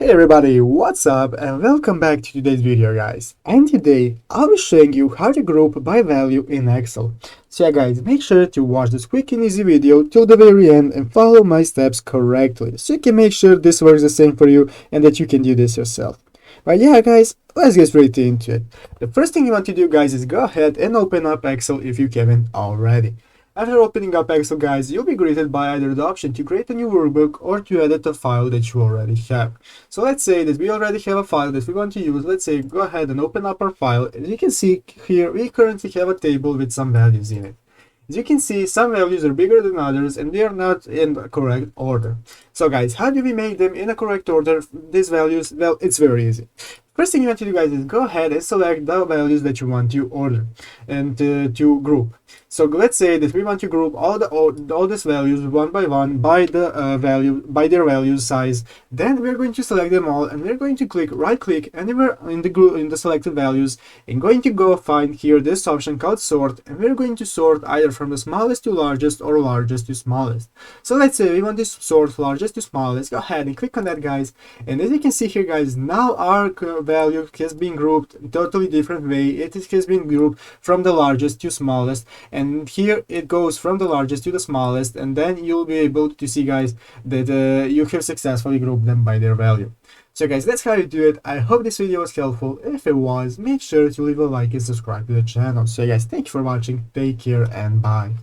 Hey everybody, what's up and welcome back to today's video guys. And today I'll be showing you how to group by value in Excel. So yeah guys, make sure to watch this quick and easy video till the very end and follow my steps correctly so you can make sure this works the same for you and that you can do this yourself. But yeah guys, let's get straight into it. The first thing you want to do guys is go ahead and open up Excel if you haven't already. After opening up Excel guys, you'll be greeted by either the option to create a new workbook or to edit a file that you already have. So let's say that we already have a file that we want to use. Let's say go ahead and open up our file. As you can see here, we currently have a table with some values in it. As you can see, some values are bigger than others and they are not in the correct order. So guys, how do we make them in a correct order, these values? Well, it's very easy. First thing you want to do guys is go ahead and select the values that you want to order and to group. So let's say that we want to group all these values one by one by their value size. Then we're going to select them all and we're going to right click anywhere in the group in the selected values and going to go find here this option called sort, and we're going to sort either from the smallest to largest or largest to smallest. So let's say we want to sort largest to smallest. Go ahead and click on that guys, and as you can see here guys, now our value has been grouped in a totally different way. It has been grouped from the largest to smallest, and here it goes from the largest to the smallest, and then you'll be able to see guys that you have successfully grouped them by their value. So guys, that's how you do it. I hope this video was helpful. If it was, make sure to leave a like and subscribe to the channel. So guys, thank you for watching, take care and bye.